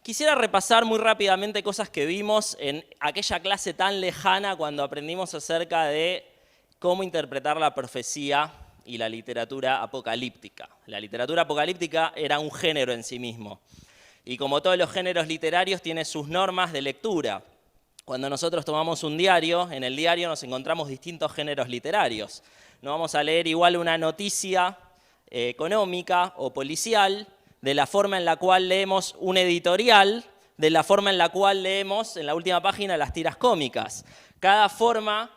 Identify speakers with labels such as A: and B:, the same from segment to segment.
A: Quisiera repasar muy rápidamente cosas que vimos en aquella clase tan lejana cuando aprendimos acerca de cómo interpretar la profecía y la literatura apocalíptica. La literatura apocalíptica era un género en sí mismo. Y como todos los géneros literarios, tiene sus normas de lectura. Cuando nosotros tomamos un diario, en el diario nos encontramos distintos géneros literarios. No vamos a leer igual una noticia económica o policial, de la forma en la cual leemos un editorial, de la forma en la cual leemos en la última página las tiras cómicas. Cada forma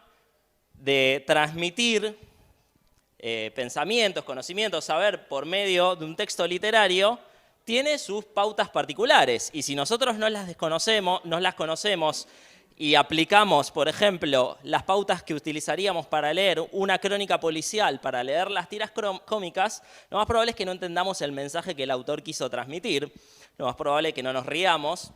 A: de transmitir pensamientos, conocimientos, saber por medio de un texto literario tiene sus pautas particulares. Y si nosotros no las conocemos y aplicamos, por ejemplo, las pautas que utilizaríamos para leer una crónica policial, para leer las tiras cómicas, lo más probable es que no entendamos el mensaje que el autor quiso transmitir, lo más probable es que no nos riamos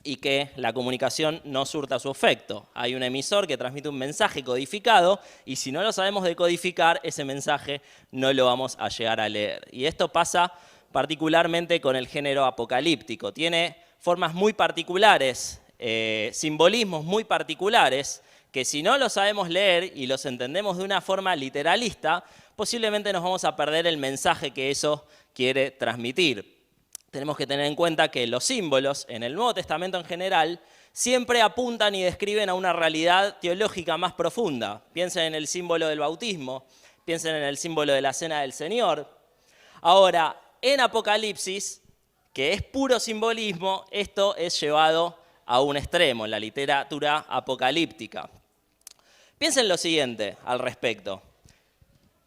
A: y que la comunicación no surta su efecto. Hay un emisor que transmite un mensaje codificado y si no lo sabemos decodificar, ese mensaje no lo vamos a llegar a leer. Y esto pasa particularmente con el género apocalíptico. Tiene formas muy particulares, simbolismos muy particulares, que si no los sabemos leer y los entendemos de una forma literalista, posiblemente nos vamos a perder el mensaje que eso quiere transmitir. Tenemos que tener en cuenta que los símbolos, en el Nuevo Testamento en general, siempre apuntan y describen a una realidad teológica más profunda. Piensen en el símbolo del bautismo, piensen en el símbolo de la Cena del Señor. Ahora, en Apocalipsis, que es puro simbolismo, esto es llevado a un extremo, en la literatura apocalíptica. Piensen lo siguiente al respecto.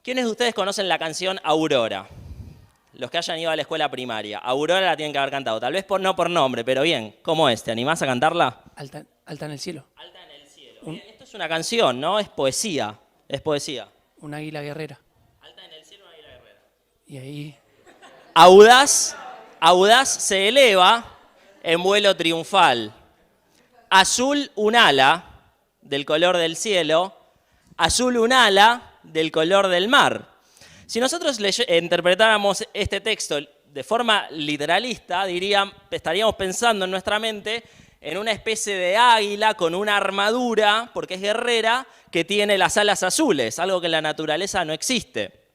A: ¿Quiénes de ustedes conocen la canción Aurora? Los que hayan ido a la escuela primaria. Aurora la tienen que haber cantado, tal vez no por nombre, pero bien. ¿Cómo es? ¿Te animás a cantarla?
B: Alta en el cielo.
A: Alta en el cielo. Bien, esto es una canción, ¿no? Es poesía. Es poesía.
B: Un águila guerrera.
A: Alta en el cielo, una águila guerrera.
B: Y ahí...
A: Audaz se eleva en vuelo triunfal. Azul un ala del color del cielo, azul un ala del color del mar. Si nosotros interpretáramos este texto de forma literalista, estaríamos pensando en nuestra mente en una especie de águila con una armadura, porque es guerrera, que tiene las alas azules, algo que en la naturaleza no existe.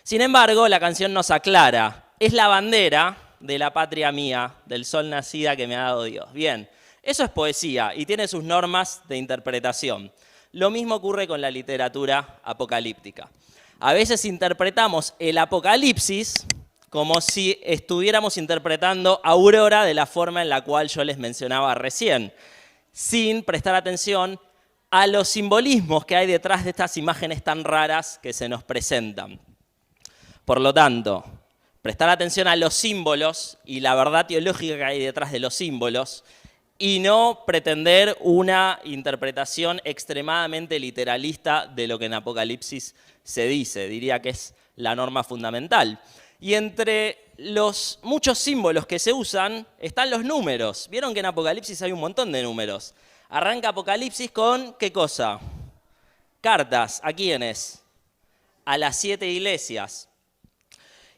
A: Sin embargo, la canción nos aclara, es la bandera de la patria mía, del sol nacida que me ha dado Dios. Bien, eso es poesía y tiene sus normas de interpretación. Lo mismo ocurre con la literatura apocalíptica. A veces interpretamos el Apocalipsis como si estuviéramos interpretando Aurora de la forma en la cual yo les mencionaba recién, sin prestar atención a los simbolismos que hay detrás de estas imágenes tan raras que se nos presentan. Por lo tanto, prestar atención a los símbolos y la verdad teológica que hay detrás de los símbolos y no pretender una interpretación extremadamente literalista de lo que en Apocalipsis se dice. Diría que es la norma fundamental. Y entre los muchos símbolos que se usan están los números. Vieron que en Apocalipsis hay un montón de números. Arranca Apocalipsis con, ¿qué cosa? Cartas. ¿A quiénes? A las 7 iglesias.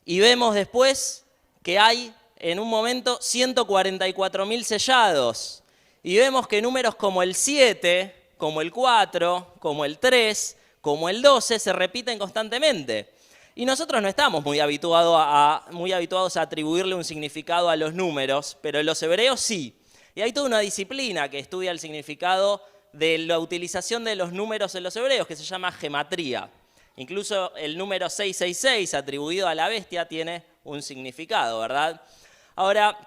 A: Y vemos después que hay, en un momento, 144.000 sellados. Y vemos que números como el 7, como el 4, como el 3, como el 12 se repiten constantemente. Y nosotros no estamos muy habituados a atribuirle un significado a los números, pero los hebreos sí. Y hay toda una disciplina que estudia el significado de la utilización de los números en los hebreos, que se llama gematría. Incluso el número 666 atribuido a la bestia tiene un significado, ¿verdad? Ahora,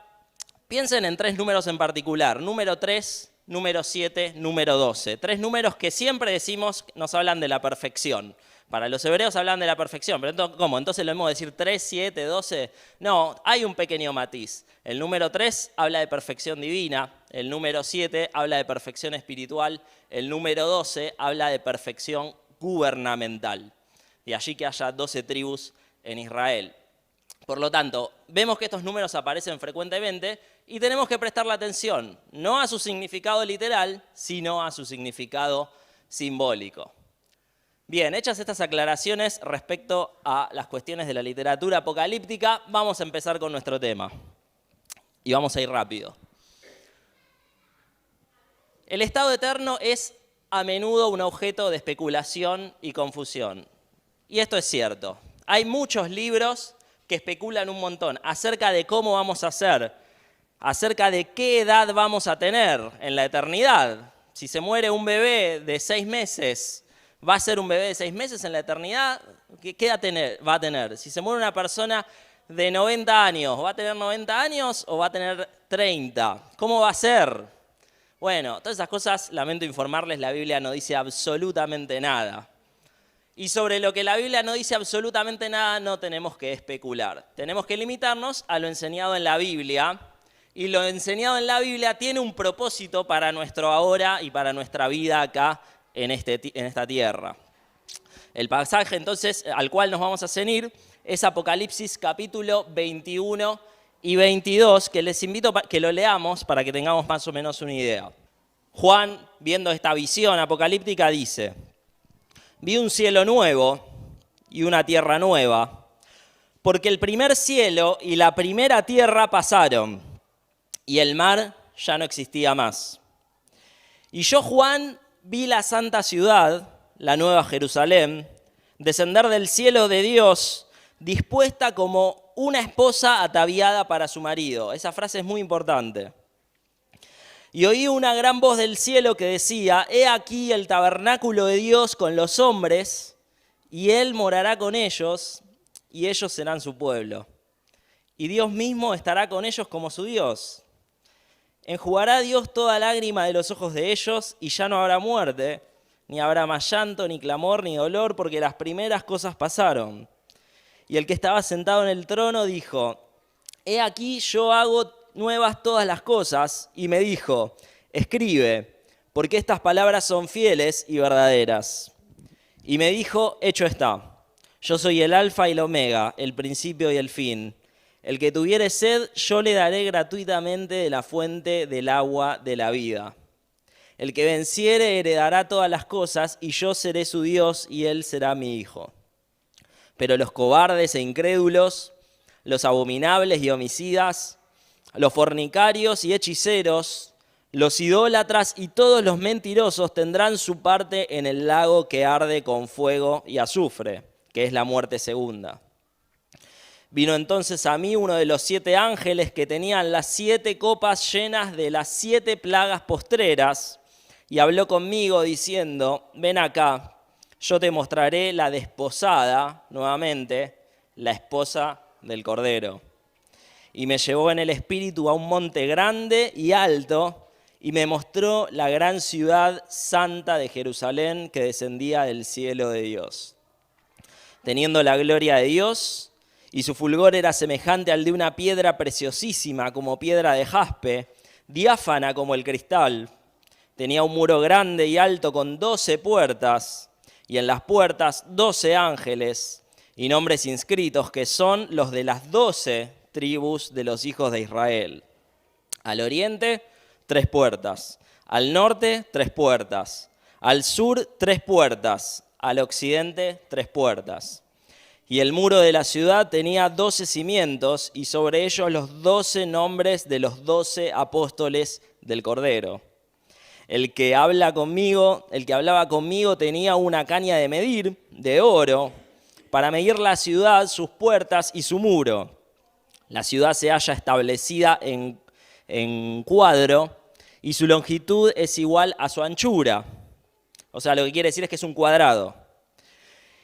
A: piensen en 3 números en particular. Número 3, número 7, número 12. 3 números que siempre decimos nos hablan de la perfección. Para los hebreos hablan de la perfección, pero ¿cómo? ¿Entonces lo mismo decir 3, 7, 12? No, hay un pequeño matiz. El número 3 habla de perfección divina, el número 7 habla de perfección espiritual, el número 12 habla de perfección gubernamental. De allí que haya 12 tribus en Israel. Por lo tanto, vemos que estos números aparecen frecuentemente y tenemos que prestarle atención, no a su significado literal, sino a su significado simbólico. Bien, hechas estas aclaraciones respecto a las cuestiones de la literatura apocalíptica, vamos a empezar con nuestro tema. Y vamos a ir rápido. El estado eterno es a menudo un objeto de especulación y confusión. Y esto es cierto. Hay muchos libros que especulan un montón acerca de cómo vamos a ser, acerca de qué edad vamos a tener en la eternidad. Si se muere un bebé de 6 meses, ¿va a ser un bebé de 6 meses en la eternidad? ¿Qué edad va a tener? Si se muere una persona de 90 años, ¿va a tener 90 años o va a tener 30? ¿Cómo va a ser? Bueno, todas esas cosas, lamento informarles, la Biblia no dice absolutamente nada. Y sobre lo que la Biblia no dice absolutamente nada, no tenemos que especular. Tenemos que limitarnos a lo enseñado en la Biblia. Y lo enseñado en la Biblia tiene un propósito para nuestro ahora y para nuestra vida acá en esta tierra. El pasaje entonces al cual nos vamos a ceñir es Apocalipsis capítulo 21 y 22, que les invito a que lo leamos para que tengamos más o menos una idea. Juan, viendo esta visión apocalíptica, dice: vi un cielo nuevo y una tierra nueva, porque el primer cielo y la primera tierra pasaron, y el mar ya no existía más. Y yo, Juan, vi la santa ciudad, la nueva Jerusalén, descender del cielo de Dios, dispuesta como una esposa ataviada para su marido. Esa frase es muy importante. Y oí una gran voz del cielo que decía: he aquí el tabernáculo de Dios con los hombres, y Él morará con ellos, y ellos serán su pueblo. Y Dios mismo estará con ellos como su Dios. Enjugará Dios toda lágrima de los ojos de ellos, y ya no habrá muerte, ni habrá más llanto, ni clamor, ni dolor, porque las primeras cosas pasaron. Y el que estaba sentado en el trono dijo: he aquí yo hago nuevas todas las cosas. Y me dijo: escribe, porque estas palabras son fieles y verdaderas. Y me dijo: hecho está. Yo soy el alfa y el omega, el principio y el fin. El que tuviere sed, yo le daré gratuitamente de la fuente del agua de la vida. El que venciere heredará todas las cosas, y yo seré su Dios, y él será mi hijo. Pero los cobardes e incrédulos, los abominables y homicidas, los fornicarios y hechiceros, los idólatras y todos los mentirosos tendrán su parte en el lago que arde con fuego y azufre, que es la muerte segunda. Vino entonces a mí uno de los 7 ángeles que tenían las 7 copas llenas de las 7 plagas postreras, y habló conmigo diciendo: ven acá. Yo te mostraré la desposada, nuevamente, la esposa del Cordero. Y me llevó en el espíritu a un monte grande y alto, y me mostró la gran ciudad santa de Jerusalén que descendía del cielo de Dios, teniendo la gloria de Dios, y su fulgor era semejante al de una piedra preciosísima, como piedra de jaspe, diáfana como el cristal. Tenía un muro grande y alto con 12 puertas, y en las puertas 12 ángeles y nombres inscritos, que son los de las 12 tribus de los hijos de Israel. Al oriente, 3 puertas. Al norte, 3 puertas. Al sur, 3 puertas. Al occidente, 3 puertas. Y el muro de la ciudad tenía 12 cimientos, y sobre ellos los 12 nombres de los 12 apóstoles del Cordero. El que hablaba conmigo tenía una caña de medir de oro para medir la ciudad, sus puertas y su muro. La ciudad se halla establecida en cuadro, y su longitud es igual a su anchura. O sea, lo que quiere decir es que es un cuadrado.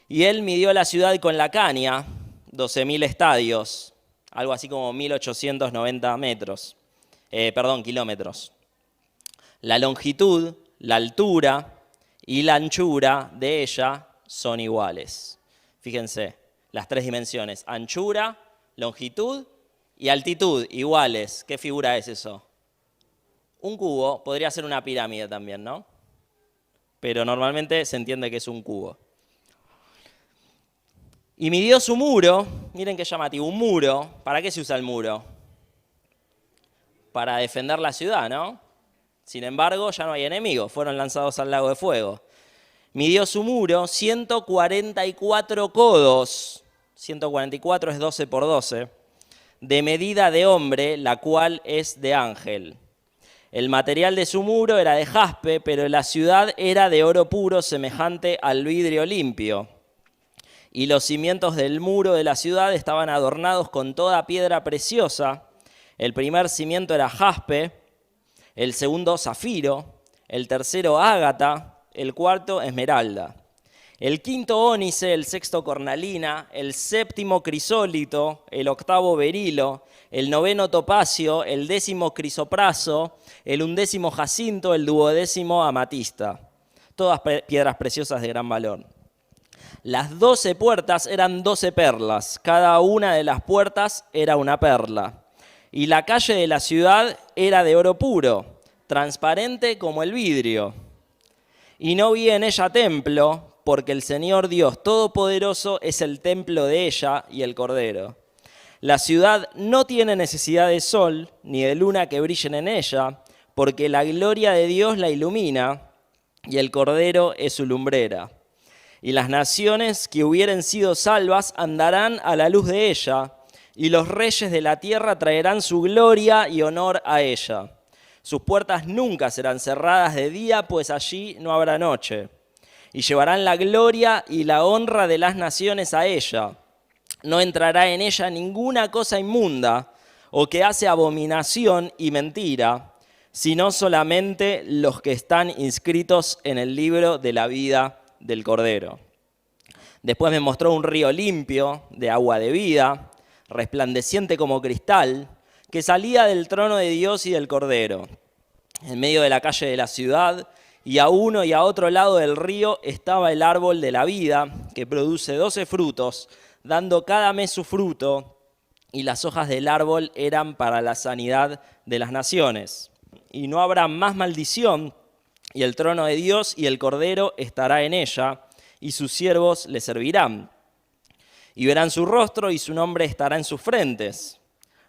A: Y él midió la ciudad con la caña, 12.000 estadios, algo así como 1.890 kilómetros. La longitud, la altura y la anchura de ella son iguales. Fíjense, las 3 dimensiones: anchura, longitud y altitud iguales. ¿Qué figura es eso? Un cubo, podría ser una pirámide también, ¿no? Pero normalmente se entiende que es un cubo. Y midió su muro, miren qué llamativo, un muro. ¿Para qué se usa el muro? Para defender la ciudad, ¿no? Sin embargo, ya no hay enemigos, fueron lanzados al lago de fuego. Midió su muro 144 codos, 144 es 12 por 12, de medida de hombre, la cual es de ángel. El material de su muro era de jaspe, pero la ciudad era de oro puro, semejante al vidrio limpio. Y los cimientos del muro de la ciudad estaban adornados con toda piedra preciosa. El primer cimiento era jaspe, el segundo zafiro, el tercero ágata, el cuarto esmeralda. El quinto ónice, el sexto cornalina, el séptimo crisólito, el octavo berilo, el noveno topacio, el décimo crisopraso, el undécimo jacinto, el duodécimo amatista. Todas piedras preciosas de gran valor. Las 12 puertas eran 12 perlas, cada una de las puertas era una perla. Y la calle de la ciudad era de oro puro, transparente como el vidrio. Y no vi en ella templo, porque el Señor Dios Todopoderoso es el templo de ella y el Cordero. La ciudad no tiene necesidad de sol ni de luna que brillen en ella, porque la gloria de Dios la ilumina y el Cordero es su lumbrera. Y las naciones que hubieren sido salvas andarán a la luz de ella, y los reyes de la tierra traerán su gloria y honor a ella. Sus puertas nunca serán cerradas de día, pues allí no habrá noche. Y llevarán la gloria y la honra de las naciones a ella. No entrará en ella ninguna cosa inmunda o que hace abominación y mentira, sino solamente los que están inscritos en el libro de la vida del Cordero. Después me mostró un río limpio de agua de vida, resplandeciente como cristal, que salía del trono de Dios y del Cordero. En medio de la calle de la ciudad, y a uno y a otro lado del río estaba el árbol de la vida, que produce 12 frutos, dando cada mes su fruto, y las hojas del árbol eran para la sanidad de las naciones. Y no habrá más maldición, y el trono de Dios y el Cordero estará en ella, y sus siervos le servirán. Y verán su rostro, y su nombre estará en sus frentes.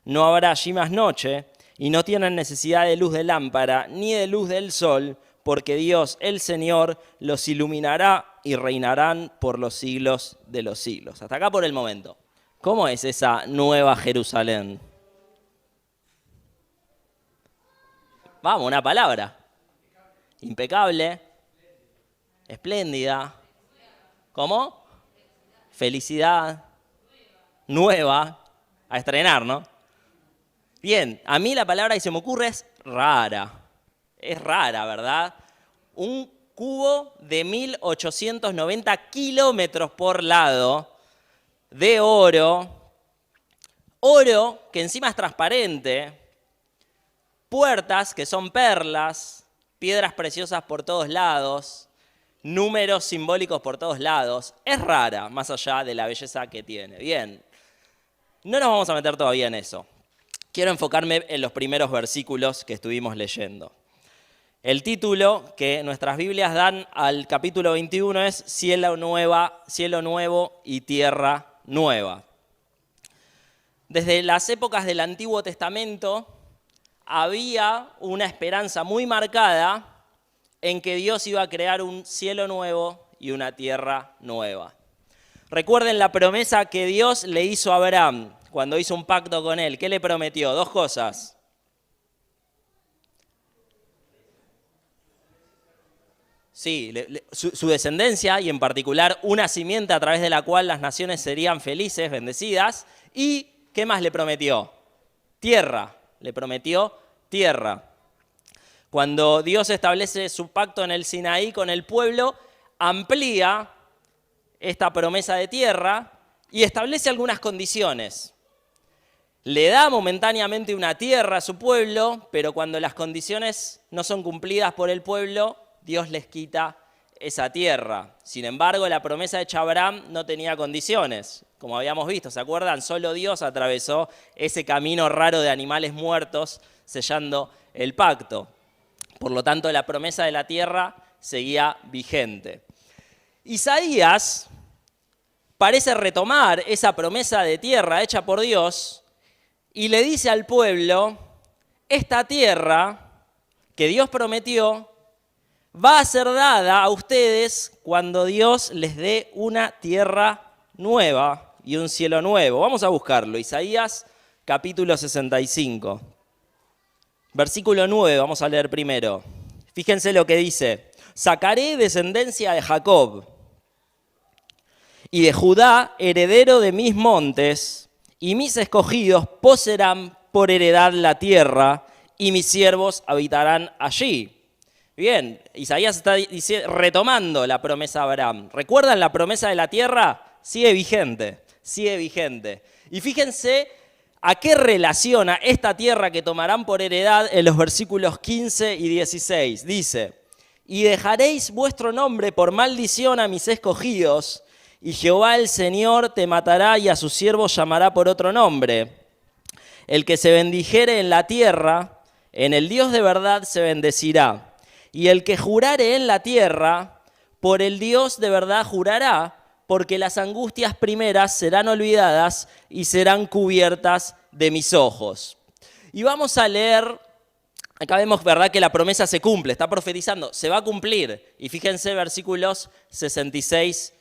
A: No habrá allí más noche, y no tienen necesidad de luz de lámpara, ni de luz del sol, porque Dios, el Señor, los iluminará y reinarán por los siglos de los siglos. Hasta acá por el momento. ¿Cómo es esa nueva Jerusalén? Vamos, una palabra. Impecable, espléndida. ¿Cómo? Felicidad, nueva, a estrenar, ¿no? Bien, a mí la palabra que se me ocurre es rara. Es rara, ¿verdad? Un cubo de 1890 kilómetros por lado de oro, oro que encima es transparente, puertas que son perlas, piedras preciosas por todos lados, números simbólicos por todos lados. Es rara, más allá de la belleza que tiene. Bien, no nos vamos a meter todavía en eso. Quiero enfocarme en los primeros versículos que estuvimos leyendo. El título que nuestras Biblias dan al capítulo 21 es Cielo nuevo y tierra nueva. Desde las épocas del Antiguo Testamento había una esperanza muy marcada en que Dios iba a crear un cielo nuevo y una tierra nueva. Recuerden la promesa que Dios le hizo a Abraham cuando hizo un pacto con él. ¿Qué le prometió? Dos cosas. Sí, su descendencia y en particular una simiente a través de la cual las naciones serían felices, bendecidas. ¿Y qué más le prometió? Tierra, le prometió tierra. Cuando Dios establece su pacto en el Sinaí con el pueblo, amplía esta promesa de tierra y establece algunas condiciones. Le da momentáneamente una tierra a su pueblo, pero cuando las condiciones no son cumplidas por el pueblo, Dios les quita esa tierra. Sin embargo, la promesa hecha a Abraham no tenía condiciones. Como habíamos visto, ¿se acuerdan? Solo Dios atravesó ese camino raro de animales muertos sellando el pacto. Por lo tanto, la promesa de la tierra seguía vigente. Isaías parece retomar esa promesa de tierra hecha por Dios y le dice al pueblo, esta tierra que Dios prometió va a ser dada a ustedes cuando Dios les dé una tierra nueva y un cielo nuevo. Vamos a buscarlo. Isaías capítulo 65. Versículo 9, vamos a leer primero. Fíjense lo que dice. Sacaré descendencia de Jacob y de Judá, heredero de mis montes, y mis escogidos poseerán por heredad la tierra, y mis siervos habitarán allí. Bien, Isaías está retomando la promesa de Abraham. ¿Recuerdan la promesa de la tierra? Sigue vigente, sigue vigente. Y fíjense a qué relaciona esta tierra que tomarán por heredad en los versículos 15 y 16. Dice, y dejaréis vuestro nombre por maldición a mis escogidos, y Jehová el Señor te matará y a sus siervos llamará por otro nombre. El que se bendijere en la tierra, en el Dios de verdad se bendecirá. Y el que jurare en la tierra, por el Dios de verdad jurará, porque las angustias primeras serán olvidadas y serán cubiertas de mis ojos. Y vamos a leer, acá vemos, ¿verdad?, que la promesa se cumple, está profetizando, se va a cumplir. Y fíjense versículos 66,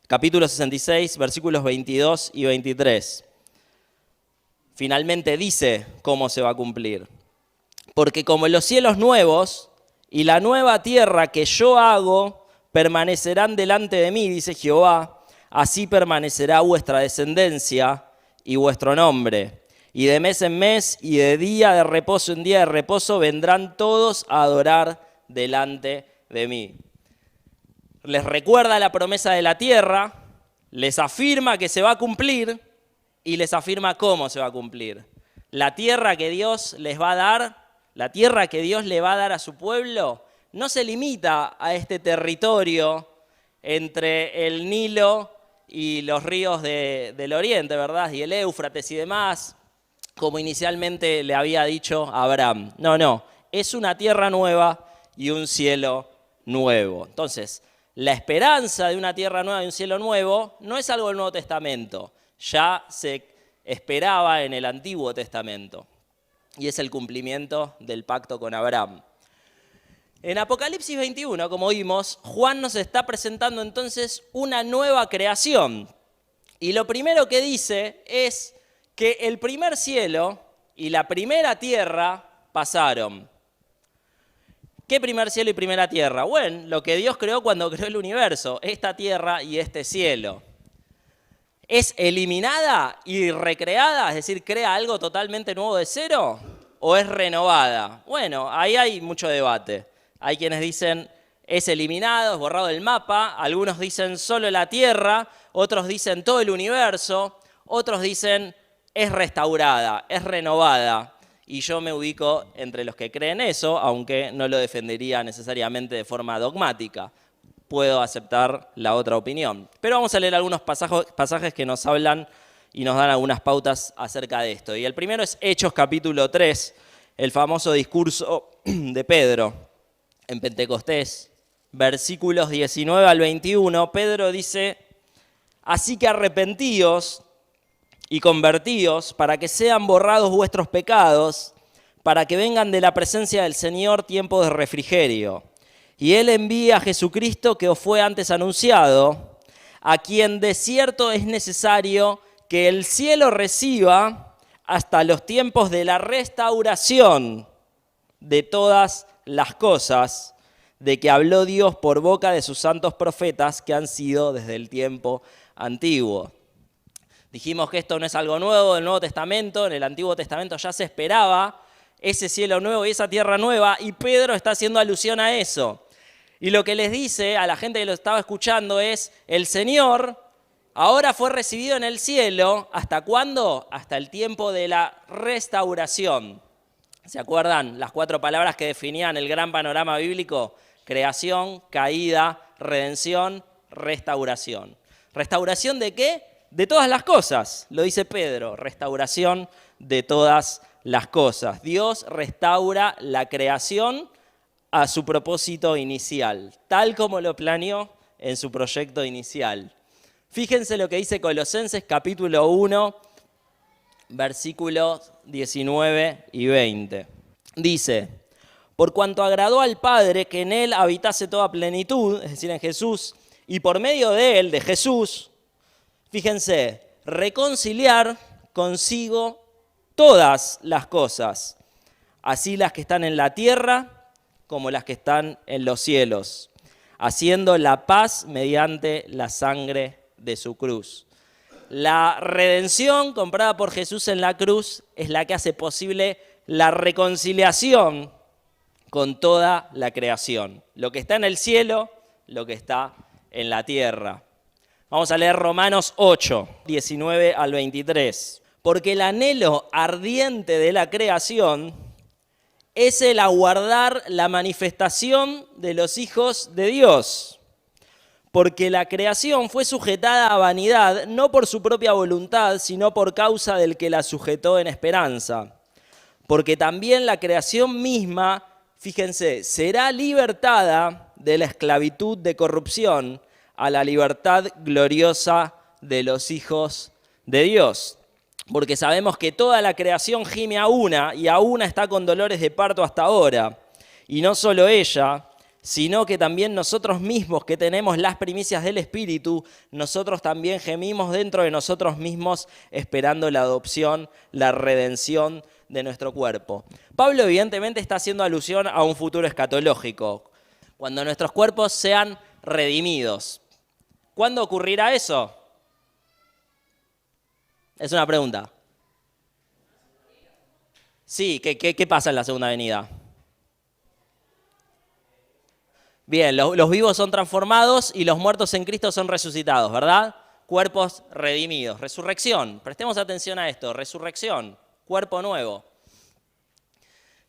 A: capítulo 66, versículos 22 y 23. Finalmente dice cómo se va a cumplir. Porque como los cielos nuevos y la nueva tierra que yo hago permanecerán delante de mí, dice Jehová, así permanecerá vuestra descendencia y vuestro nombre. Y de mes en mes y de día de reposo en día de reposo vendrán todos a adorar delante de mí. Les recuerda la promesa de la tierra, les afirma que se va a cumplir y les afirma cómo se va a cumplir. La tierra que Dios les va a dar, la tierra que Dios le va a dar a su pueblo, no se limita a este territorio entre el Nilo y los ríos del oriente, ¿verdad? Y el Éufrates y demás, como inicialmente le había dicho a Abraham. No, es una tierra nueva y un cielo nuevo. Entonces, la esperanza de una tierra nueva y un cielo nuevo no es algo del Nuevo Testamento, ya se esperaba en el Antiguo Testamento. Y es el cumplimiento del pacto con Abraham. En Apocalipsis 21, como vimos, Juan nos está presentando entonces una nueva creación. Y lo primero que dice es que el primer cielo y la primera tierra pasaron. ¿Qué primer cielo y primera tierra? Bueno, lo que Dios creó cuando creó el universo, esta tierra y este cielo. ¿Es eliminada y recreada? Es decir, ¿crea algo totalmente nuevo de cero? ¿O es renovada? Bueno, ahí hay mucho debate. Hay quienes dicen es eliminado, es borrado del mapa. Algunos dicen solo la Tierra. Otros dicen todo el universo. Otros dicen es restaurada, es renovada. Y yo me ubico entre los que creen eso, aunque no lo defendería necesariamente de forma dogmática. Puedo aceptar la otra opinión. Pero vamos a leer algunos pasajes que nos hablan y nos dan algunas pautas acerca de esto. Y el primero es Hechos capítulo 3, el famoso discurso de Pedro en Pentecostés, versículos 19 al 21. Pedro dice, así que arrepentíos y convertíos para que sean borrados vuestros pecados, para que vengan de la presencia del Señor tiempos de refrigerio. Y Él envía a Jesucristo que os fue antes anunciado, a quien de cierto es necesario que el cielo reciba hasta los tiempos de la restauración de todas las cosas, de que habló Dios por boca de sus santos profetas que han sido desde el tiempo antiguo. Dijimos que esto no es algo nuevo del Nuevo Testamento, en el Antiguo Testamento ya se esperaba ese cielo nuevo y esa tierra nueva, y Pedro está haciendo alusión a eso. Y lo que les dice a la gente que lo estaba escuchando es, el Señor ahora fue recibido en el cielo, ¿hasta cuándo? Hasta el tiempo de la restauración. ¿Se acuerdan las 4 palabras que definían el gran panorama bíblico? Creación, caída, redención, restauración. ¿Restauración de qué? De todas las cosas, lo dice Pedro, restauración de todas las cosas. Dios restaura la creación a su propósito inicial, tal como lo planeó en su proyecto inicial. Fíjense lo que dice Colosenses capítulo 1, versículos 19 y 20. Dice, por cuanto agradó al Padre que en Él habitase toda plenitud, es decir, en Jesús, y por medio de Él, de Jesús, fíjense, reconciliar consigo todas las cosas, así las que están en la tierra como las que están en los cielos, haciendo la paz mediante la sangre de su cruz. La redención comprada por Jesús en la cruz es la que hace posible la reconciliación con toda la creación. Lo que está en el cielo, lo que está en la tierra. Vamos a leer Romanos 8, 19 al 23. Porque el anhelo ardiente de la creación es el aguardar la manifestación de los hijos de Dios. Porque la creación fue sujetada a vanidad, no por su propia voluntad, sino por causa del que la sujetó en esperanza. Porque también la creación misma, fíjense, será libertada de la esclavitud de corrupción a la libertad gloriosa de los hijos de Dios. Porque sabemos que toda la creación gime a una y a una está con dolores de parto hasta ahora. Y no solo ella, sino que también nosotros mismos que tenemos las primicias del Espíritu, nosotros también gemimos dentro de nosotros mismos esperando la adopción, la redención de nuestro cuerpo. Pablo evidentemente está haciendo alusión a un futuro escatológico, cuando nuestros cuerpos sean redimidos. ¿Cuándo ocurrirá eso? Es una pregunta. Sí, ¿qué pasa en la segunda venida? Bien, los vivos son transformados y los muertos en Cristo son resucitados, ¿verdad? Cuerpos redimidos. Resurrección, prestemos atención a esto, resurrección, cuerpo nuevo.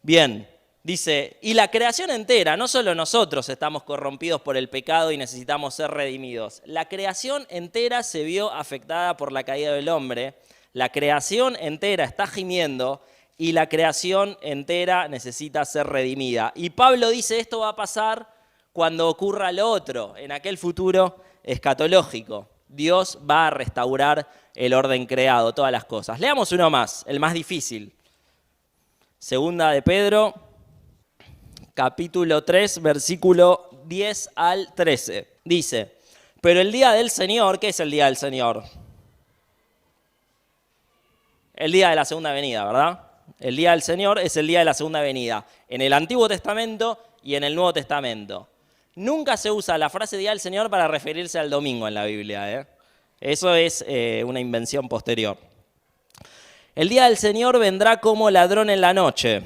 A: Bien, dice, y la creación entera, no solo nosotros estamos corrompidos por el pecado y necesitamos ser redimidos. La creación entera se vio afectada por la caída del hombre. La creación entera está gimiendo y la creación entera necesita ser redimida. Y Pablo dice, esto va a pasar cuando ocurra lo otro, en aquel futuro escatológico. Dios va a restaurar el orden creado, todas las cosas. Leamos uno más, el más difícil. Segunda de Pedro, capítulo 3, versículo 10 al 13. Dice, pero el día del Señor, ¿qué es el día del Señor? El día de la segunda venida, ¿verdad? El día del Señor es el día de la segunda venida, en el Antiguo Testamento y en el Nuevo Testamento. Nunca se usa la frase día del Señor para referirse al domingo en la Biblia, Eso es una invención posterior. El día del Señor vendrá como ladrón en la noche,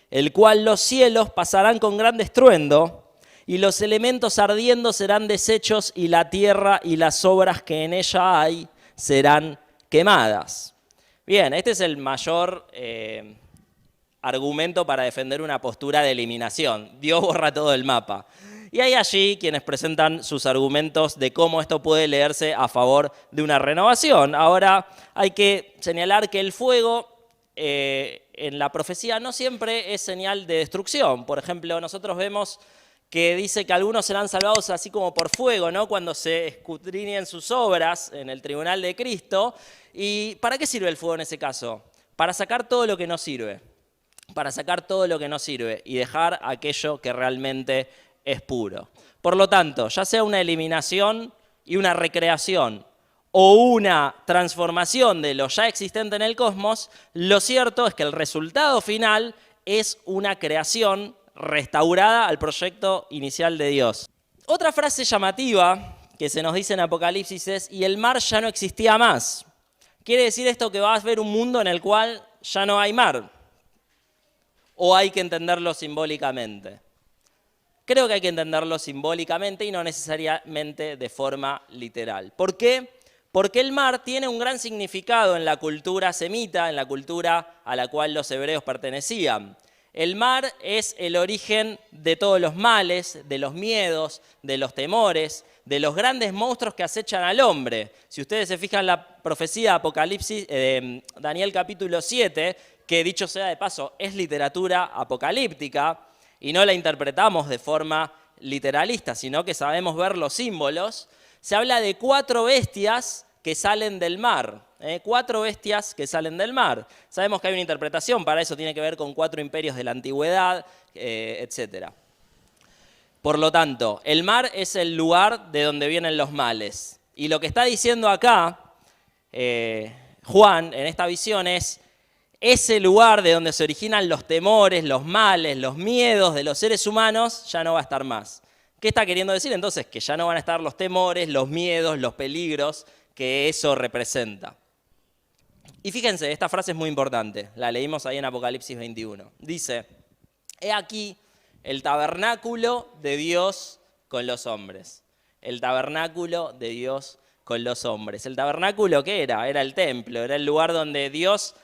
A: el cual los cielos pasarán con gran estruendo, y los elementos ardiendo serán deshechos, y la tierra y las obras que en ella hay serán quemadas. Bien, este es el mayor argumento para defender una postura de eliminación. Dios borra todo el mapa. Y hay allí quienes presentan sus argumentos de cómo esto puede leerse a favor de una renovación. Ahora hay que señalar que el fuego en la profecía no siempre es señal de destrucción. Por ejemplo, nosotros vemos que dice que algunos serán salvados así como por fuego, ¿no? Cuando se escudriñen sus obras en el tribunal de Cristo. ¿Y para qué sirve el fuego en ese caso? Para sacar todo lo que no sirve. Para sacar todo lo que no sirve y dejar aquello que realmente es puro. Por lo tanto, ya sea una eliminación y una recreación o una transformación de lo ya existente en el cosmos, lo cierto es que el resultado final es una creación restaurada al proyecto inicial de Dios. Otra frase llamativa que se nos dice en Apocalipsis es, y el mar ya no existía más. Quiere decir esto que va a haber un mundo en el cual ya no hay mar. ¿O hay que entenderlo simbólicamente? Creo que hay que entenderlo simbólicamente y no necesariamente de forma literal. ¿Por qué? Porque el mar tiene un gran significado en la cultura semita, en la cultura a la cual los hebreos pertenecían. El mar es el origen de todos los males, de los miedos, de los temores, de los grandes monstruos que acechan al hombre. Si ustedes se fijan en la profecía de Apocalipsis, Daniel capítulo 7, que dicho sea de paso, es literatura apocalíptica, y no la interpretamos de forma literalista, sino que sabemos ver los símbolos, se habla de 4 bestias que salen del mar. 4 bestias que salen del mar. Sabemos que hay una interpretación, para eso tiene que ver con 4 imperios de la antigüedad, etc. Por lo tanto, el mar es el lugar de donde vienen los males. Y lo que está diciendo acá Juan en esta visión es, ese lugar de donde se originan los temores, los males, los miedos de los seres humanos, ya no va a estar más. ¿Qué está queriendo decir entonces? Que ya no van a estar los temores, los miedos, los peligros que eso representa. Y fíjense, esta frase es muy importante, la leímos ahí en Apocalipsis 21. Dice, he aquí el tabernáculo de Dios con los hombres. El tabernáculo de Dios con los hombres. ¿El tabernáculo qué era? Era el templo, era el lugar donde Dios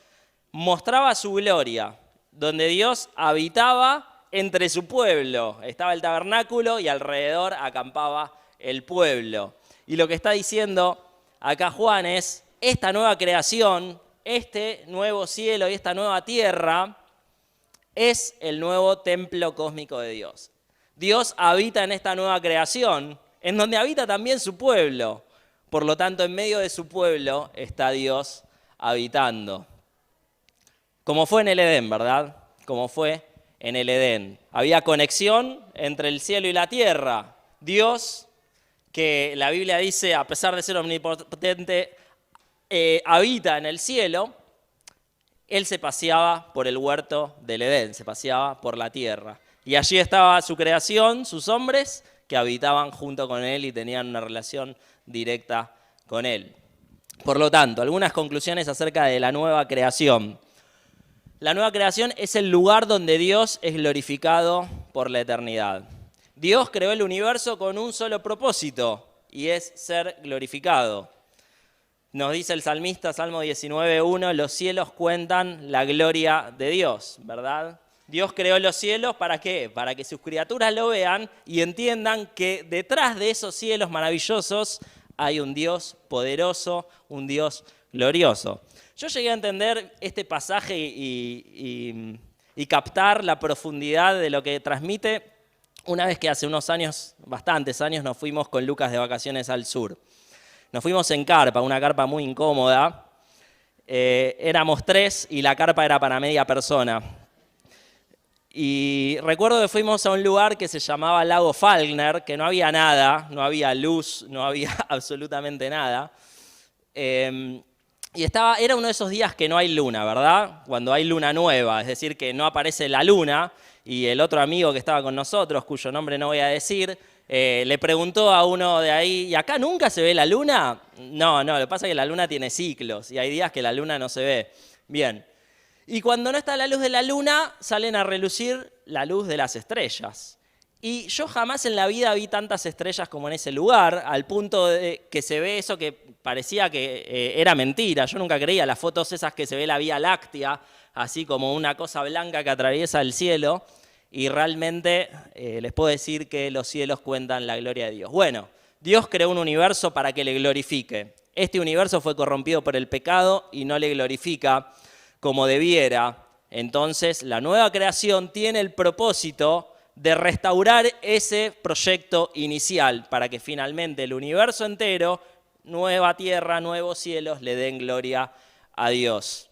A: mostraba su gloria, donde Dios habitaba entre su pueblo. Estaba el tabernáculo y alrededor acampaba el pueblo. Y lo que está diciendo acá Juan es, esta nueva creación, este nuevo cielo y esta nueva tierra es el nuevo templo cósmico de Dios. Dios habita en esta nueva creación, en donde habita también su pueblo. Por lo tanto, en medio de su pueblo está Dios habitando. Como fue en el Edén, ¿verdad? Como fue en el Edén. Había conexión entre el cielo y la tierra. Dios, que la Biblia dice, a pesar de ser omnipotente, habita en el cielo, Él se paseaba por el huerto del Edén, se paseaba por la tierra. Y allí estaba su creación, sus hombres, que habitaban junto con Él y tenían una relación directa con Él. Por lo tanto, algunas conclusiones acerca de la nueva creación. La nueva creación es el lugar donde Dios es glorificado por la eternidad. Dios creó el universo con un solo propósito, y es ser glorificado. Nos dice el salmista, Salmo 19:1, los cielos cuentan la gloria de Dios, ¿verdad? Dios creó los cielos, ¿para qué? Para que sus criaturas lo vean y entiendan que detrás de esos cielos maravillosos hay un Dios poderoso, un Dios glorioso. Yo llegué a entender este pasaje y captar la profundidad de lo que transmite una vez que hace unos años, bastantes años, nos fuimos con Lucas de vacaciones al sur. Nos fuimos en carpa, una carpa muy incómoda. Éramos 3 y la carpa era para media persona. Y recuerdo que fuimos a un lugar que se llamaba Lago Falkner, que no había nada, no había luz, no había absolutamente nada. Y era uno de esos días que no hay luna, ¿verdad? Cuando hay luna nueva, es decir, que no aparece la luna. Y el otro amigo que estaba con nosotros, cuyo nombre no voy a decir, le preguntó a uno de ahí, ¿y acá nunca se ve la luna? No, lo que pasa es que la luna tiene ciclos y hay días que la luna no se ve. Bien. Y cuando no está la luz de la luna, salen a relucir la luz de las estrellas. Y yo jamás en la vida vi tantas estrellas como en ese lugar, al punto de que se ve eso que parecía que era mentira. Yo nunca creía las fotos esas que se ve la Vía Láctea, así como una cosa blanca que atraviesa el cielo. Y realmente les puedo decir que los cielos cuentan la gloria de Dios. Bueno, Dios creó un universo para que le glorifique. Este universo fue corrompido por el pecado y no le glorifica como debiera. Entonces, la nueva creación tiene el propósito de restaurar ese proyecto inicial para que finalmente el universo entero, nueva tierra, nuevos cielos, le den gloria a Dios.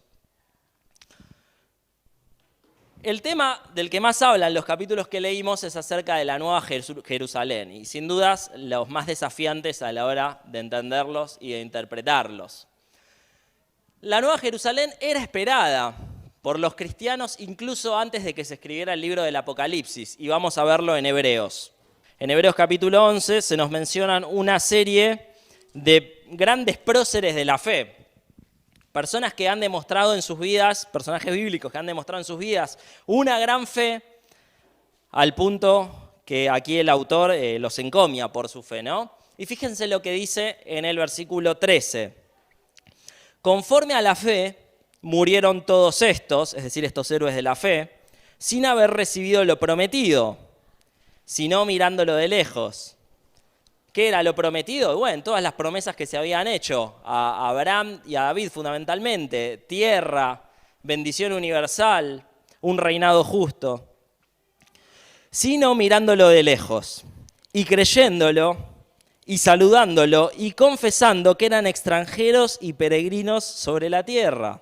A: El tema del que más hablan los capítulos que leímos es acerca de la nueva Jerusalén y sin dudas los más desafiantes a la hora de entenderlos y de interpretarlos. La nueva Jerusalén era esperada por los cristianos incluso antes de que se escribiera el libro del Apocalipsis y vamos a verlo en Hebreos. En Hebreos capítulo 11 se nos mencionan una serie de grandes próceres de la fe. Personas que han demostrado en sus vidas, personajes bíblicos que han demostrado en sus vidas una gran fe al punto que aquí el autor los encomia por su fe, ¿no? Y fíjense lo que dice en el versículo 13. Conforme a la fe murieron todos estos, es decir, estos héroes de la fe, sin haber recibido lo prometido, sino mirándolo de lejos. ¿Qué era lo prometido? Bueno, todas las promesas que se habían hecho a Abraham y a David fundamentalmente, tierra, bendición universal, un reinado justo, sino mirándolo de lejos y creyéndolo y saludándolo y confesando que eran extranjeros y peregrinos sobre la tierra.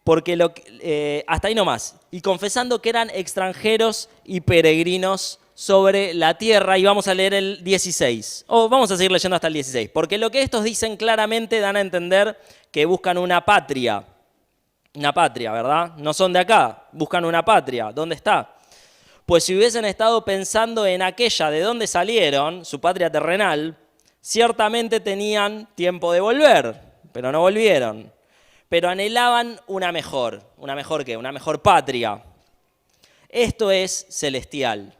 A: Porque hasta ahí nomás, y confesando que eran extranjeros y peregrinos sobre la tierra, y vamos a leer el 16, o vamos a seguir leyendo hasta el 16, porque lo que estos dicen claramente dan a entender que buscan una patria, Una patria, ¿verdad? No son de acá, buscan una patria. ¿Dónde está? Pues si hubiesen estado pensando en aquella de donde salieron, su patria terrenal, ciertamente tenían tiempo de volver, pero no volvieron. Pero anhelaban una mejor ¿qué? Una mejor patria. Esto es celestial.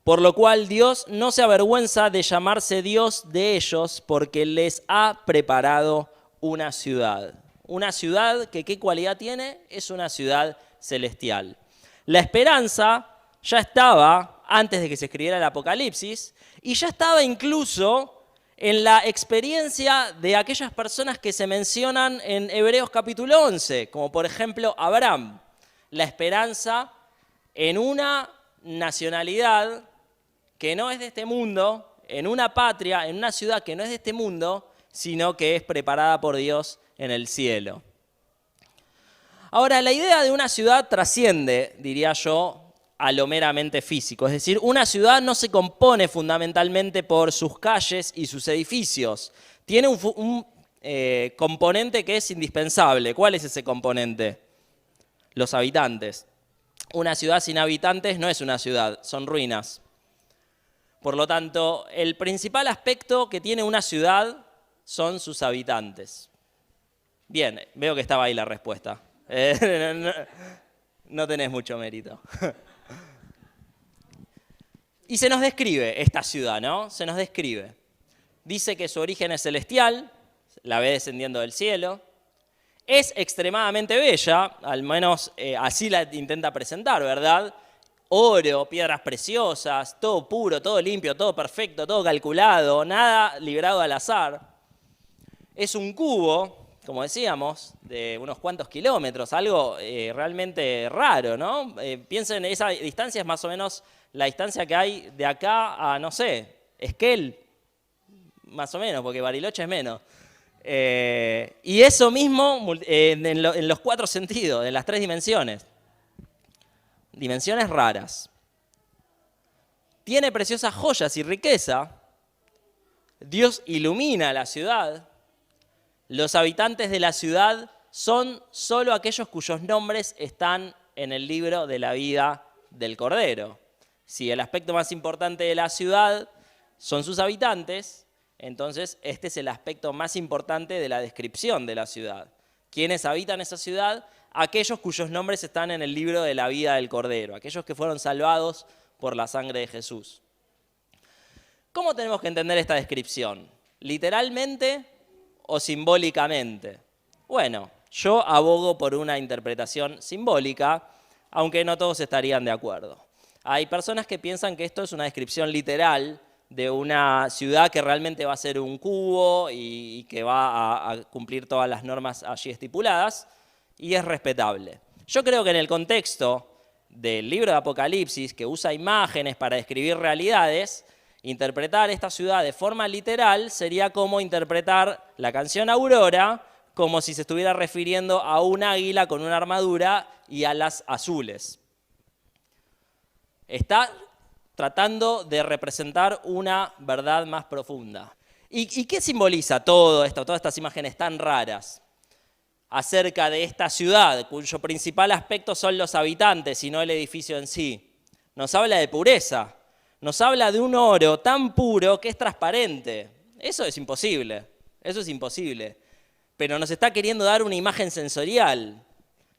A: Por lo cual Dios no se avergüenza de llamarse Dios de ellos, porque les ha preparado una ciudad. Una ciudad que ¿qué cualidad tiene? Es una ciudad celestial. La esperanza ya estaba antes de que se escribiera el Apocalipsis y ya estaba incluso en la experiencia de aquellas personas que se mencionan en Hebreos capítulo 11, como por ejemplo Abraham. La esperanza en una nacionalidad que no es de este mundo, en una patria, en una ciudad que no es de este mundo, sino que es preparada por Dios en el cielo. Ahora, la idea de una ciudad trasciende, diría yo, a lo meramente físico. Es decir, una ciudad no se compone fundamentalmente por sus calles y sus edificios. Tiene un componente que es indispensable. ¿Cuál es ese componente? Los habitantes. Una ciudad sin habitantes no es una ciudad, son ruinas. Por lo tanto, el principal aspecto que tiene una ciudad son sus habitantes. Bien, veo que estaba ahí la respuesta. No tenés mucho mérito. Y se nos describe esta ciudad, ¿no? Se nos describe. Dice que su origen es celestial, la ve descendiendo del cielo. Es extremadamente bella, al menos así la intenta presentar, ¿verdad? Oro, piedras preciosas, todo puro, todo limpio, todo perfecto, todo calculado, nada librado al azar. Es un cubo, como decíamos, de unos cuantos kilómetros, algo realmente raro, ¿no? Piensen, esa distancia es más o menos la distancia que hay de acá a, no sé, Esquel, más o menos, porque Bariloche es menos. Y eso mismo en los 4 sentidos, en las 3 dimensiones. Dimensiones raras. Tiene preciosas joyas y riqueza. Dios ilumina la ciudad. Los habitantes de la ciudad son solo aquellos cuyos nombres están en el libro de la vida del Cordero. Si el aspecto más importante de la ciudad son sus habitantes, entonces este es el aspecto más importante de la descripción de la ciudad. ¿Quiénes habitan esa ciudad? Aquellos cuyos nombres están en el libro de la vida del Cordero, aquellos que fueron salvados por la sangre de Jesús. ¿Cómo tenemos que entender esta descripción? ¿Literalmente o simbólicamente? Bueno, yo abogo por una interpretación simbólica, aunque no todos estarían de acuerdo. Hay personas que piensan que esto es una descripción literal de una ciudad que realmente va a ser un cubo y que va a cumplir todas las normas allí estipuladas, y es respetable. Yo creo que en el contexto del libro de Apocalipsis, que usa imágenes para describir realidades, interpretar esta ciudad de forma literal sería como interpretar la canción Aurora como si se estuviera refiriendo a un águila con una armadura y alas azules. Está tratando de representar una verdad más profunda. ¿Y qué simboliza todo esto, todas estas imágenes tan raras acerca de esta ciudad, cuyo principal aspecto son los habitantes y no el edificio en sí? Nos habla de pureza, nos habla de un oro tan puro que es transparente. Eso es imposible, pero nos está queriendo dar una imagen sensorial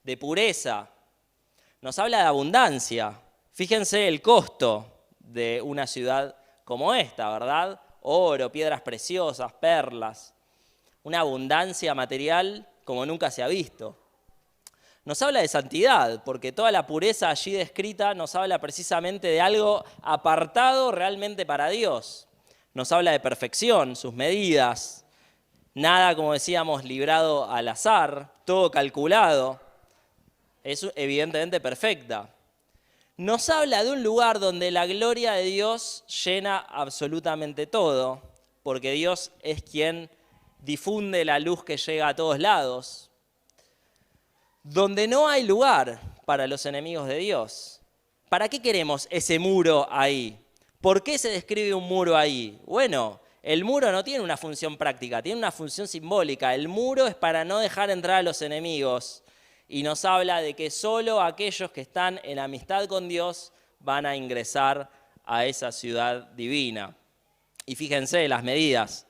A: de pureza. Nos habla de abundancia. Fíjense el costo de una ciudad como esta, ¿verdad? Oro, piedras preciosas, perlas, una abundancia material como nunca se ha visto. Nos habla de santidad, porque toda la pureza allí descrita nos habla precisamente de algo apartado realmente para Dios. Nos habla de perfección, sus medidas, nada, como decíamos, librado al azar, todo calculado, es evidentemente perfecta. Nos habla de un lugar donde la gloria de Dios llena absolutamente todo, porque Dios es quien difunde la luz que llega a todos lados, donde no hay lugar para los enemigos de Dios. ¿Para qué queremos ese muro ahí? ¿Por qué se describe un muro ahí? Bueno, el muro no tiene una función práctica, tiene una función simbólica. El muro es para no dejar entrar a los enemigos y nos habla de que solo aquellos que están en amistad con Dios van a ingresar a esa ciudad divina. Y fíjense las medidas.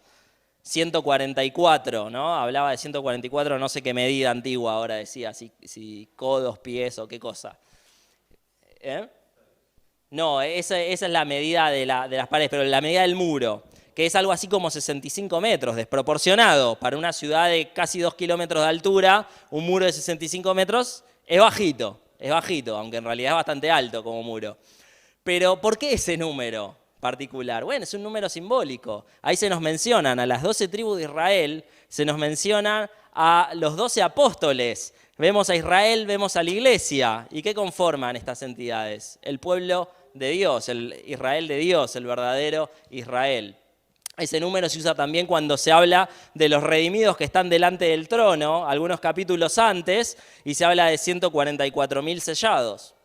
A: 144, ¿no? Hablaba de 144, no sé qué medida antigua ahora decía, si codos, pies o qué cosa. No, esa es la medida de las paredes, pero la medida del muro, que es algo así como 65 metros, desproporcionado. Para una ciudad de casi 2 kilómetros de altura, un muro de 65 metros es bajito, aunque en realidad es bastante alto como muro. Pero, ¿por qué ese número particular? Bueno, es un número simbólico. Ahí se nos mencionan a las 12 tribus de Israel, se nos mencionan a los 12 apóstoles. Vemos a Israel, vemos a la iglesia. ¿Y qué conforman estas entidades? El pueblo de Dios, el Israel de Dios, el verdadero Israel. Ese número se usa también cuando se habla de los redimidos que están delante del trono, algunos capítulos antes, y se habla de 144.000 sellados,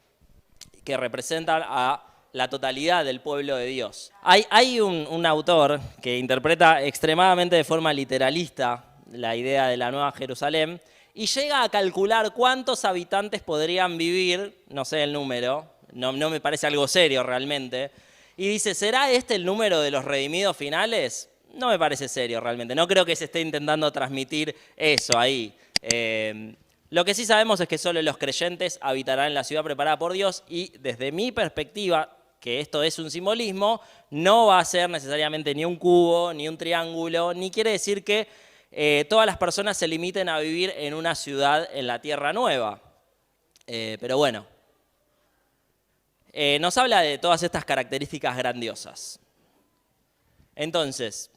A: que representan a la totalidad del pueblo de Dios. Hay un autor que interpreta extremadamente de forma literalista la idea de la Nueva Jerusalén y llega a calcular cuántos habitantes podrían vivir, no sé el número, no me parece algo serio realmente, y dice, ¿será este el número de los redimidos finales? No me parece serio realmente, no creo que se esté intentando transmitir eso ahí. Lo que sí sabemos es que solo los creyentes habitarán en la ciudad preparada por Dios y desde mi perspectiva, que esto es un simbolismo, no va a ser necesariamente ni un cubo, ni un triángulo, ni quiere decir que todas las personas se limiten a vivir en una ciudad en la Tierra Nueva. Pero bueno, nos habla de todas estas características grandiosas. Entonces,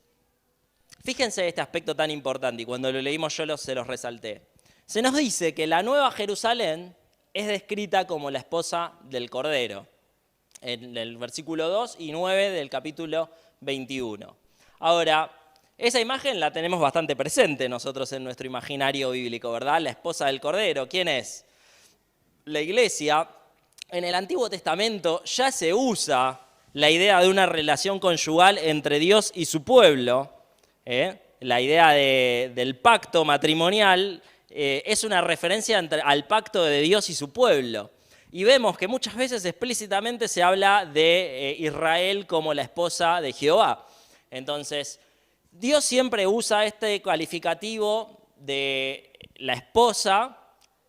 A: fíjense este aspecto tan importante, y cuando lo leímos yo se los resalté. Se nos dice que la Nueva Jerusalén es descrita como la esposa del Cordero, en el versículo 2 y 9 del capítulo 21. Ahora, esa imagen la tenemos bastante presente nosotros en nuestro imaginario bíblico, ¿verdad? La esposa del Cordero, ¿quién es? La iglesia. En el Antiguo Testamento ya se usa la idea de una relación conyugal entre Dios y su pueblo. La idea del pacto matrimonial es una referencia al pacto de Dios y su pueblo. Y vemos que muchas veces explícitamente se habla de Israel como la esposa de Jehová. Entonces, Dios siempre usa este calificativo de la esposa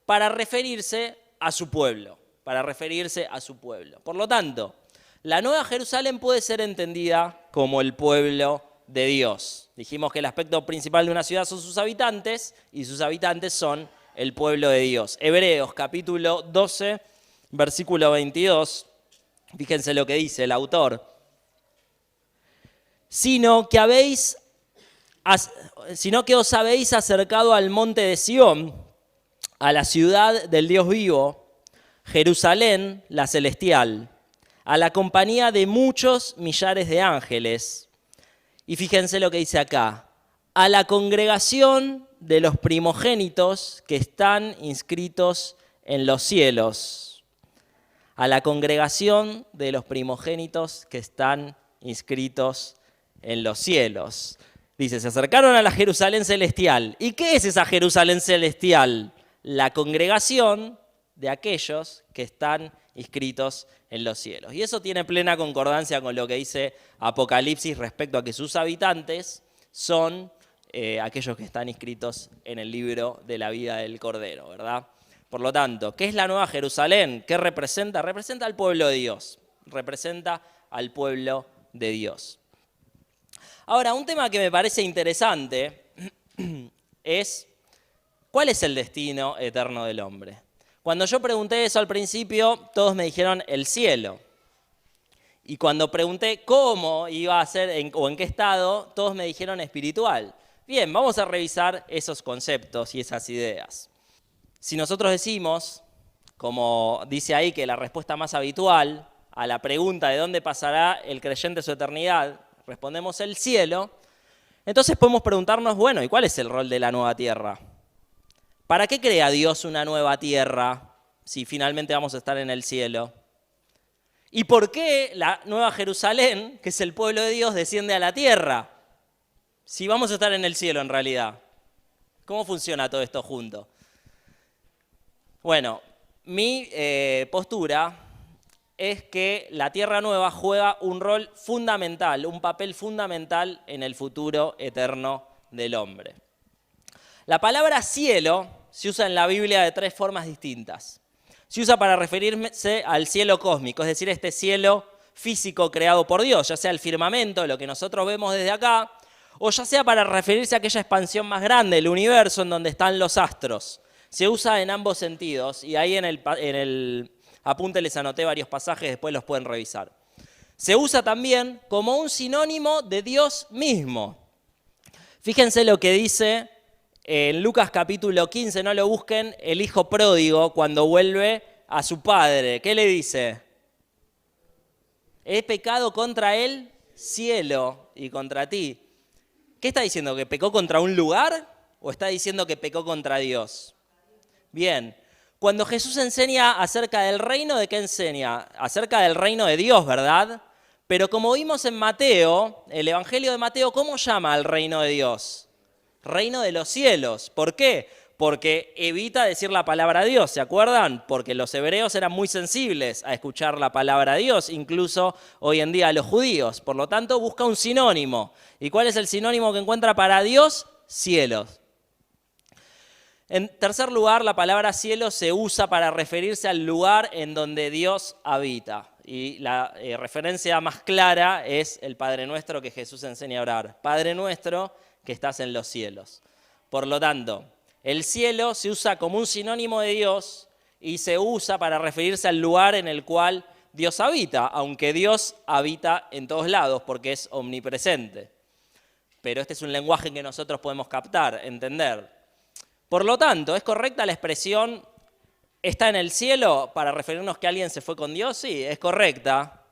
A: para referirse a su pueblo. Por lo tanto, la Nueva Jerusalén puede ser entendida como el pueblo de Dios. Dijimos que el aspecto principal de una ciudad son sus habitantes y sus habitantes son el pueblo de Dios. Hebreos capítulo 12, versículo 22, fíjense lo que dice el autor. Sino que os habéis acercado al monte de Sión, a la ciudad del Dios vivo, Jerusalén, la celestial, a la compañía de muchos millares de ángeles. Y fíjense lo que dice acá, a la congregación de los primogénitos que están inscritos en los cielos. A la congregación de los primogénitos que están inscritos en los cielos. Dice, se acercaron a la Jerusalén celestial. ¿Y qué es esa Jerusalén celestial? La congregación de aquellos que están inscritos en los cielos. Y eso tiene plena concordancia con lo que dice Apocalipsis respecto a que sus habitantes son aquellos que están inscritos en el libro de la vida del Cordero, ¿verdad? Por lo tanto, ¿qué es la Nueva Jerusalén? ¿Qué representa? Representa al pueblo de Dios. Representa al pueblo de Dios. Ahora, un tema que me parece interesante es ¿cuál es el destino eterno del hombre? Cuando yo pregunté eso al principio, todos me dijeron el cielo. Y cuando pregunté cómo iba a ser o en qué estado, todos me dijeron espiritual. Bien, vamos a revisar esos conceptos y esas ideas. Si nosotros decimos, como dice ahí, que la respuesta más habitual a la pregunta de dónde pasará el creyente su eternidad, respondemos el cielo, entonces podemos preguntarnos, bueno, ¿y cuál es el rol de la nueva tierra? ¿Para qué crea Dios una nueva tierra si finalmente vamos a estar en el cielo? ¿Y por qué la Nueva Jerusalén, que es el pueblo de Dios, desciende a la tierra? Si vamos a estar en el cielo en realidad, ¿cómo funciona todo esto junto? Bueno, mi postura es que la Tierra Nueva juega un rol fundamental, un papel fundamental en el futuro eterno del hombre. La palabra cielo se usa en la Biblia de 3 formas distintas. Se usa para referirse al cielo cósmico, es decir, este cielo físico creado por Dios, ya sea el firmamento, lo que nosotros vemos desde acá, o ya sea para referirse a aquella expansión más grande, el universo en donde están los astros. Se usa en ambos sentidos y ahí en el apunte les anoté varios pasajes, después los pueden revisar. Se usa también como un sinónimo de Dios mismo. Fíjense lo que dice en Lucas capítulo 15, no lo busquen, el hijo pródigo cuando vuelve a su padre. ¿Qué le dice? He pecado contra el cielo y contra ti. ¿Qué está diciendo? ¿Que pecó contra un lugar o está diciendo que pecó contra Dios? Bien, cuando Jesús enseña acerca del reino, ¿de qué enseña? Acerca del reino de Dios, ¿verdad? Pero como vimos en Mateo, el Evangelio de Mateo, ¿cómo llama al reino de Dios? Reino de los cielos. ¿Por qué? Porque evita decir la palabra Dios, ¿se acuerdan? Porque los hebreos eran muy sensibles a escuchar la palabra Dios, incluso hoy en día los judíos. Por lo tanto, busca un sinónimo. ¿Y cuál es el sinónimo que encuentra para Dios? Cielos. En tercer lugar, la palabra cielo se usa para referirse al lugar en donde Dios habita. Y la referencia más clara es el Padre Nuestro que Jesús enseña a orar. Padre Nuestro que estás en los cielos. Por lo tanto, el cielo se usa como un sinónimo de Dios y se usa para referirse al lugar en el cual Dios habita, aunque Dios habita en todos lados porque es omnipresente. Pero este es un lenguaje que nosotros podemos captar, entender. Por lo tanto, ¿es correcta la expresión está en el cielo para referirnos que alguien se fue con Dios? Sí, es correcta.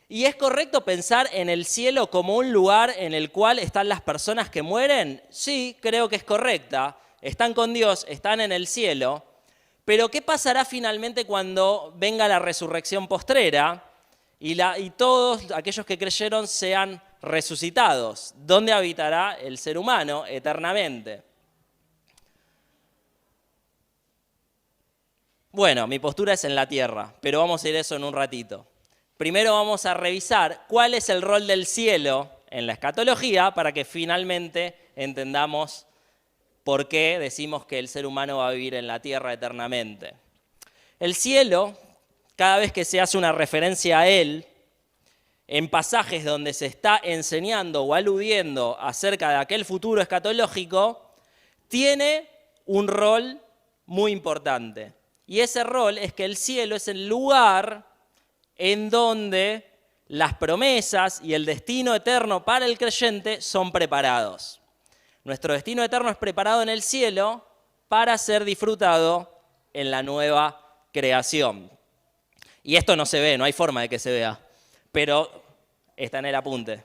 A: ¿Y es correcto pensar en el cielo como un lugar en el cual están las personas que mueren? Sí, creo que es correcta. Están con Dios, están en el cielo. Pero ¿qué pasará finalmente cuando venga la resurrección postrera y todos aquellos que creyeron sean resucitados? ¿Dónde habitará el ser humano eternamente? Bueno, mi postura es en la tierra, pero vamos a ir a eso en un ratito. Primero vamos a revisar cuál es el rol del cielo en la escatología para que finalmente entendamos por qué decimos que el ser humano va a vivir en la tierra eternamente. El cielo, cada vez que se hace una referencia a él, en pasajes donde se está enseñando o aludiendo acerca de aquel futuro escatológico, tiene un rol muy importante. Y ese rol es que el cielo es el lugar en donde las promesas y el destino eterno para el creyente son preparados. Nuestro destino eterno es preparado en el cielo para ser disfrutado en la nueva creación. Y esto no se ve, no hay forma de que se vea, pero está en el apunte.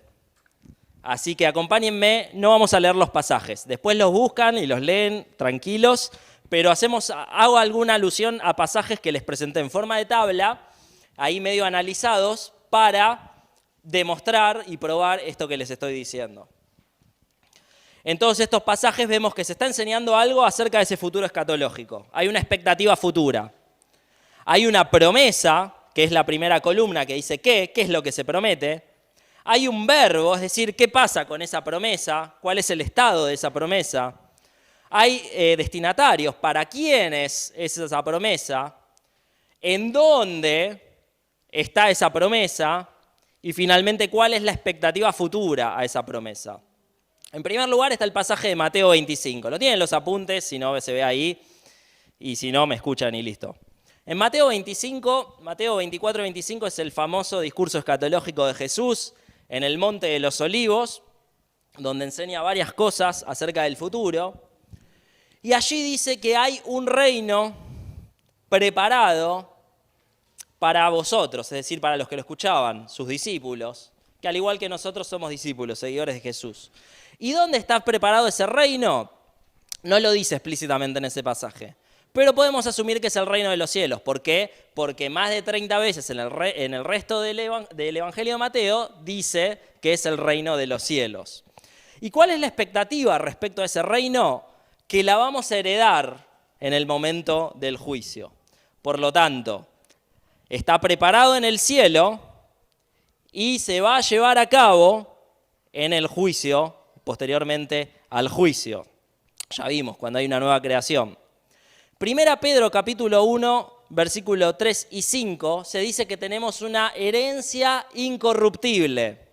A: Así que acompáñenme, no vamos a leer los pasajes. Después los buscan y los leen tranquilos, pero hago alguna alusión a pasajes que les presenté en forma de tabla, ahí medio analizados, para demostrar y probar esto que les estoy diciendo. En todos estos pasajes vemos que se está enseñando algo acerca de ese futuro escatológico. Hay una expectativa futura. Hay una promesa, que es la primera columna que dice qué es lo que se promete. Hay un verbo, es decir, qué pasa con esa promesa, cuál es el estado de esa promesa. Hay destinatarios, para quiénes es esa promesa, en dónde está esa promesa y finalmente cuál es la expectativa futura a esa promesa. En primer lugar está el pasaje de Mateo 25. Lo tienen los apuntes, si no se ve ahí, y si no me escuchan y listo. En Mateo 24 y 25 es el famoso discurso escatológico de Jesús en el Monte de los Olivos, donde enseña varias cosas acerca del futuro. Y allí dice que hay un reino preparado para vosotros, es decir, para los que lo escuchaban, sus discípulos, que al igual que nosotros somos discípulos, seguidores de Jesús. ¿Y dónde está preparado ese reino? No lo dice explícitamente en ese pasaje, pero podemos asumir que es el reino de los cielos. ¿Por qué? Porque más de 30 veces en el resto del Evangelio de Mateo dice que es el reino de los cielos. ¿Y cuál es la expectativa respecto a ese reino? Que la vamos a heredar en el momento del juicio. Por lo tanto, está preparado en el cielo y se va a llevar a cabo en el juicio, posteriormente al juicio. Ya vimos cuando hay una nueva creación. Primera Pedro capítulo 1, versículo 3 y 5, se dice que tenemos una herencia incorruptible.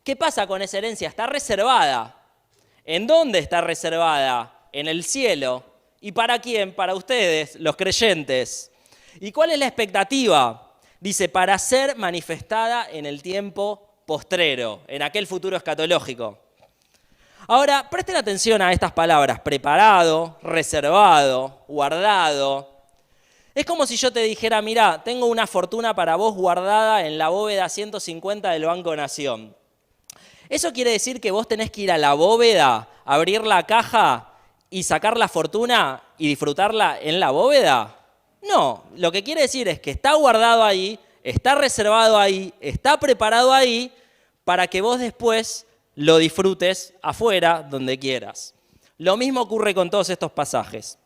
A: ¿Qué pasa con esa herencia? Está reservada. ¿En dónde está reservada? En el cielo. ¿Y para quién? Para ustedes, los creyentes. ¿Y cuál es la expectativa? Dice, para ser manifestada en el tiempo postrero, en aquel futuro escatológico. Ahora, presten atención a estas palabras, preparado, reservado, guardado. Es como si yo te dijera, mirá, tengo una fortuna para vos guardada en la bóveda 150 del Banco Nación. ¿Eso quiere decir que vos tenés que ir a la bóveda, abrir la caja y sacar la fortuna y disfrutarla en la bóveda? No, lo que quiere decir es que está guardado ahí, está reservado ahí, está preparado ahí para que vos después lo disfrutes afuera, donde quieras. Lo mismo ocurre con todos estos pasajes.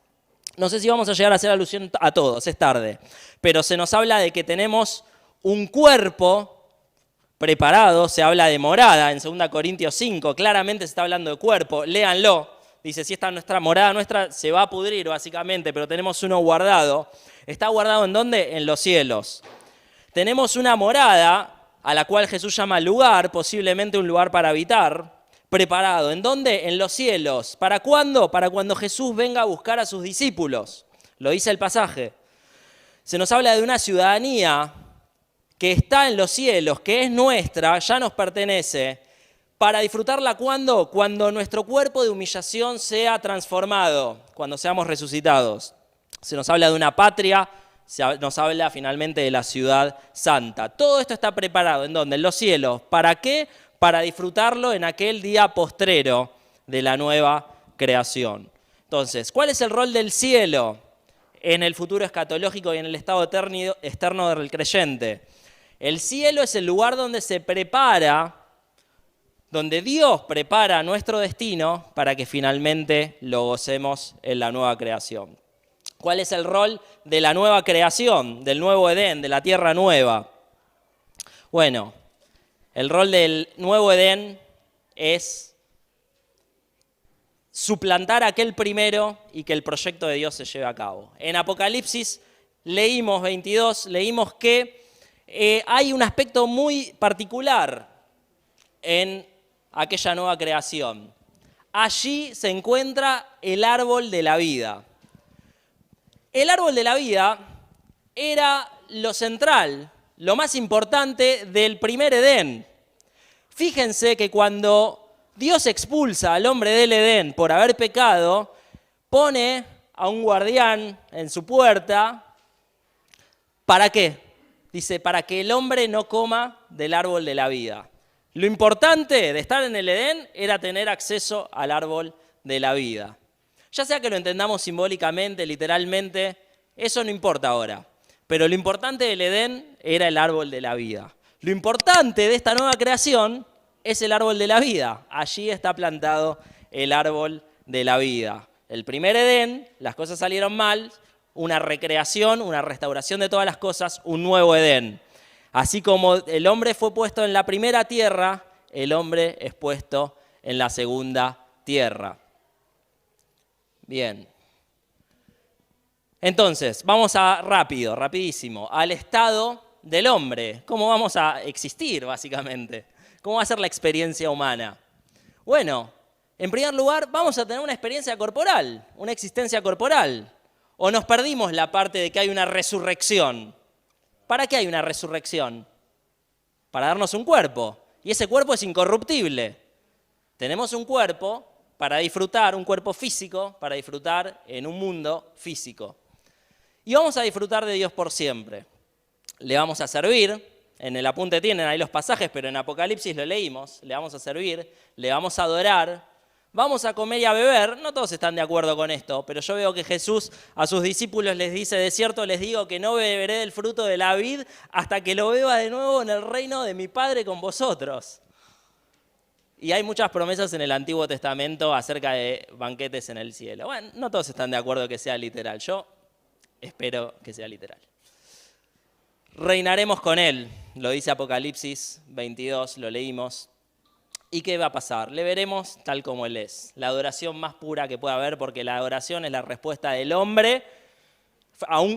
A: No sé si vamos a llegar a hacer alusión a todos, es tarde, pero se nos habla de que tenemos un cuerpo preparado, se habla de morada en 2 Corintios 5, claramente se está hablando de cuerpo, léanlo. Dice, si esta nuestra morada nuestra se va a pudrir básicamente, pero tenemos uno guardado. ¿Está guardado en dónde? En los cielos. Tenemos una morada a la cual Jesús llama lugar, posiblemente un lugar para habitar, preparado. ¿En dónde? En los cielos. ¿Para cuándo? Para cuando Jesús venga a buscar a sus discípulos. Lo dice el pasaje. Se nos habla de una ciudadanía que está en los cielos, que es nuestra, ya nos pertenece. Para disfrutarla, ¿cuándo? Cuando nuestro cuerpo de humillación sea transformado, cuando seamos resucitados. Se nos habla de una patria, nos habla finalmente de la ciudad santa. Todo esto está preparado, ¿en dónde? En los cielos. ¿Para qué? Para disfrutarlo en aquel día postrero de la nueva creación. Entonces, ¿cuál es el rol del cielo en el futuro escatológico y en el estado externo del creyente? El cielo es el lugar donde se prepara, donde Dios prepara nuestro destino para que finalmente lo gocemos en la nueva creación. ¿Cuál es el rol de la nueva creación, del nuevo Edén, de la tierra nueva? Bueno, el rol del nuevo Edén es suplantar aquel primero y que el proyecto de Dios se lleve a cabo. En Apocalipsis leímos 22, leímos que hay un aspecto muy particular en aquella nueva creación. Allí se encuentra el árbol de la vida. El árbol de la vida era lo central, lo más importante del primer Edén. Fíjense que cuando Dios expulsa al hombre del Edén por haber pecado, pone a un guardián en su puerta. ¿Para qué? Dice, para que el hombre no coma del árbol de la vida. Lo importante de estar en el Edén era tener acceso al árbol de la vida. Ya sea que lo entendamos simbólicamente, literalmente, eso no importa ahora. Pero lo importante del Edén era el árbol de la vida. Lo importante de esta nueva creación es el árbol de la vida. Allí está plantado el árbol de la vida. El primer Edén, las cosas salieron mal, una recreación, una restauración de todas las cosas, un nuevo Edén. Así como el hombre fue puesto en la primera tierra, el hombre es puesto en la segunda tierra. Bien. Entonces, vamos rapidísimo, al estado del hombre. ¿Cómo vamos a existir, básicamente? ¿Cómo va a ser la experiencia humana? Bueno, en primer lugar, vamos a tener una experiencia corporal, una existencia corporal. ¿O nos perdimos la parte de que hay una resurrección? ¿Para qué hay una resurrección? Para darnos un cuerpo. Y ese cuerpo es incorruptible. Tenemos un cuerpo para disfrutar, un cuerpo físico, para disfrutar en un mundo físico. Y vamos a disfrutar de Dios por siempre. Le vamos a servir, en el apunte tienen ahí los pasajes, pero en Apocalipsis lo leímos, le vamos a servir, le vamos a adorar, vamos a comer y a beber. No todos están de acuerdo con esto, pero yo veo que Jesús a sus discípulos les dice, de cierto les digo que no beberé del fruto de la vid hasta que lo beba de nuevo en el reino de mi Padre con vosotros. Y hay muchas promesas en el Antiguo Testamento acerca de banquetes en el cielo. Bueno, no todos están de acuerdo que sea literal. Yo espero que sea literal. Reinaremos con Él, lo dice Apocalipsis 22, lo leímos. ¿Y qué va a pasar? Le veremos tal como Él es. La adoración más pura que pueda haber, porque la adoración es la respuesta del hombre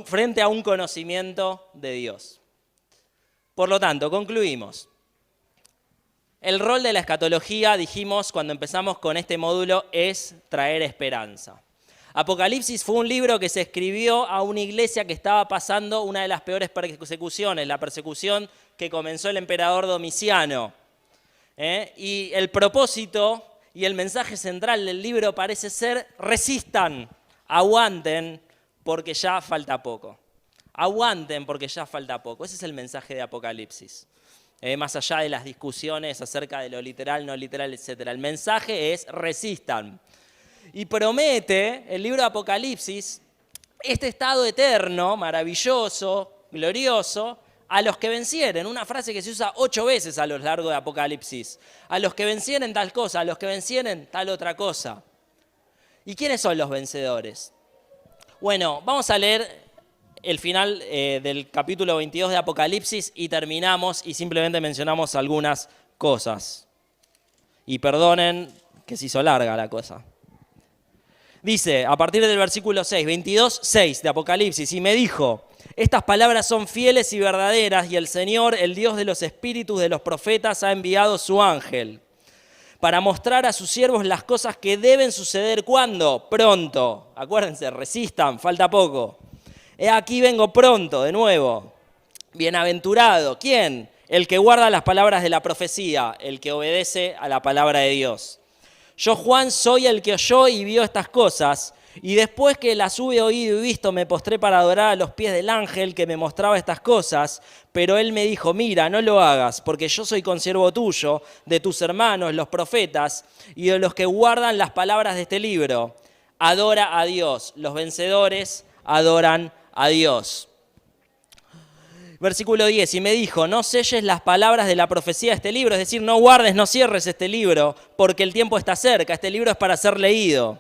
A: frente a un conocimiento de Dios. Por lo tanto, concluimos. El rol de la escatología, dijimos cuando empezamos con este módulo, es traer esperanza. Apocalipsis fue un libro que se escribió a una iglesia que estaba pasando una de las peores persecuciones, la persecución que comenzó el emperador Domiciano. Y el propósito y el mensaje central del libro parece ser: resistan, aguanten, porque ya falta poco. Aguanten porque ya falta poco. Ese es el mensaje de Apocalipsis. Más allá de las discusiones acerca de lo literal, no literal, etc. El mensaje es: resistan. Y promete el libro de Apocalipsis este estado eterno, maravilloso, glorioso, a los que vencieren. Una frase que se usa 8 veces a lo largo de Apocalipsis. A los que vencieren tal cosa, a los que vencieren tal otra cosa. ¿Y quiénes son los vencedores? Bueno, vamos a leer el final del capítulo 22 de Apocalipsis y terminamos y simplemente mencionamos algunas cosas. Y perdonen que se hizo larga la cosa. Dice, a partir del versículo 6, 22:6 de Apocalipsis, y me dijo: estas palabras son fieles y verdaderas, y el Señor, el Dios de los espíritus de los profetas, ha enviado su ángel para mostrar a sus siervos las cosas que deben suceder. ¿Cuándo? Pronto. Acuérdense, resistan, falta poco. He aquí vengo pronto, de nuevo. Bienaventurado. ¿Quién? El que guarda las palabras de la profecía, el que obedece a la palabra de Dios. Yo, Juan, soy el que oyó y vio estas cosas, y después que las hube oído y visto, me postré para adorar a los pies del ángel que me mostraba estas cosas, pero él me dijo: mira, no lo hagas, porque yo soy consiervo tuyo, de tus hermanos, los profetas, y de los que guardan las palabras de este libro. Adora a Dios. Los vencedores adoran a Dios. Versículo 10, y me dijo: no selles las palabras de la profecía de este libro, es decir, no guardes, no cierres este libro, porque el tiempo está cerca, este libro es para ser leído.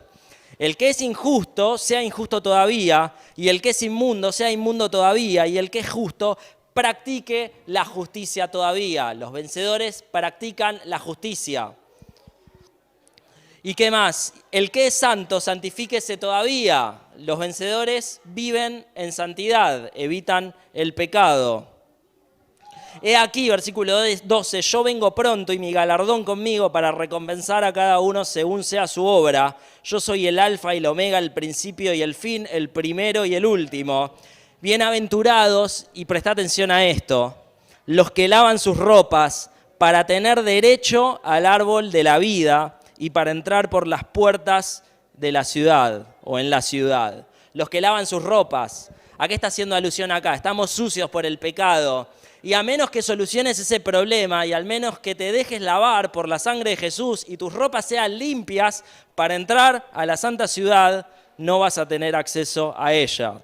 A: El que es injusto, sea injusto todavía, y el que es inmundo, sea inmundo todavía, y el que es justo, practique la justicia todavía. Los vencedores practican la justicia. ¿Y qué más? El que es santo, santifíquese todavía. Los vencedores viven en santidad, evitan el pecado. He aquí, versículo 12, yo vengo pronto y mi galardón conmigo para recompensar a cada uno según sea su obra. Yo soy el alfa y el omega, el principio y el fin, el primero y el último. Bienaventurados, y presta atención a esto, los que lavan sus ropas para tener derecho al árbol de la vida y para entrar por las puertas de la ciudad o en la ciudad. Los que lavan sus ropas. ¿A qué está haciendo alusión acá? Estamos sucios por el pecado. Y a menos que soluciones ese problema y al menos que te dejes lavar por la sangre de Jesús y tus ropas sean limpias para entrar a la santa ciudad, no vas a tener acceso a ella.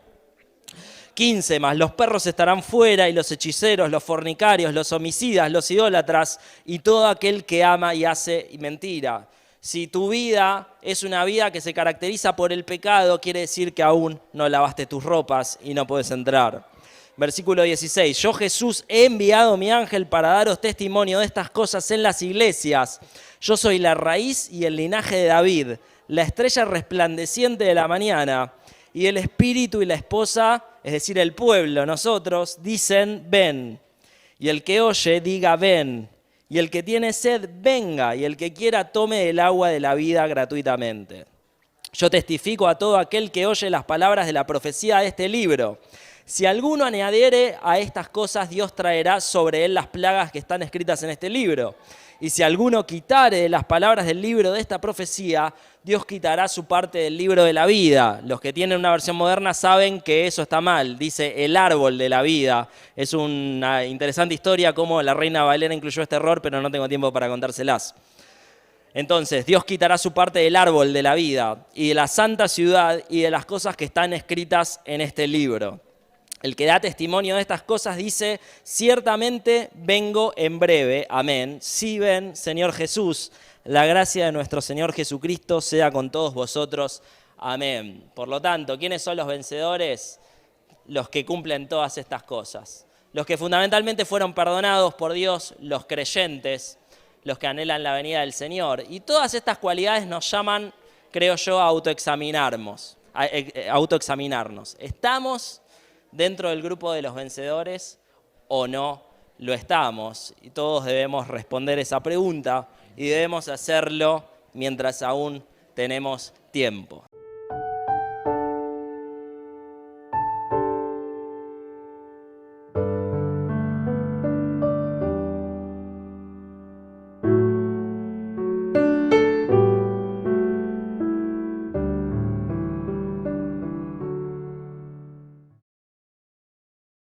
A: 15 más, los perros estarán fuera y los hechiceros, los fornicarios, los homicidas, los idólatras y todo aquel que ama y hace mentira. Si tu vida es una vida que se caracteriza por el pecado, quiere decir que aún no lavaste tus ropas y no puedes entrar. Versículo 16, yo Jesús he enviado mi ángel para daros testimonio de estas cosas en las iglesias. Yo soy la raíz y el linaje de David, la estrella resplandeciente de la mañana. Y el espíritu y la esposa, es decir, el pueblo, nosotros, dicen ven. Y el que oye, diga ven. Y el que tiene sed, venga. Y el que quiera, tome del agua de la vida gratuitamente. Yo testifico a todo aquel que oye las palabras de la profecía de este libro. Si alguno añadiere a estas cosas, Dios traerá sobre él las plagas que están escritas en este libro. Y si alguno quitare de las palabras del libro de esta profecía, Dios quitará su parte del libro de la vida. Los que tienen una versión moderna saben que eso está mal. Dice el árbol de la vida. Es una interesante historia cómo la Reina Valera incluyó este error, pero no tengo tiempo para contárselas. Entonces, Dios quitará su parte del árbol de la vida y de la santa ciudad y de las cosas que están escritas en este libro. el que da testimonio de estas cosas, dice: ciertamente vengo en breve, amén. Si ven, Señor Jesús, la gracia de nuestro Señor Jesucristo sea con todos vosotros, amén. Por lo tanto, ¿quiénes son los vencedores? Los que cumplen todas estas cosas. Los que fundamentalmente fueron perdonados por Dios, los creyentes, los que anhelan la venida del Señor. Y todas estas cualidades nos llaman, creo yo, a autoexaminarnos. ¿Estamos dentro del grupo de los vencedores o no lo estamos? Y todos debemos responder esa pregunta y debemos hacerlo mientras aún tenemos tiempo.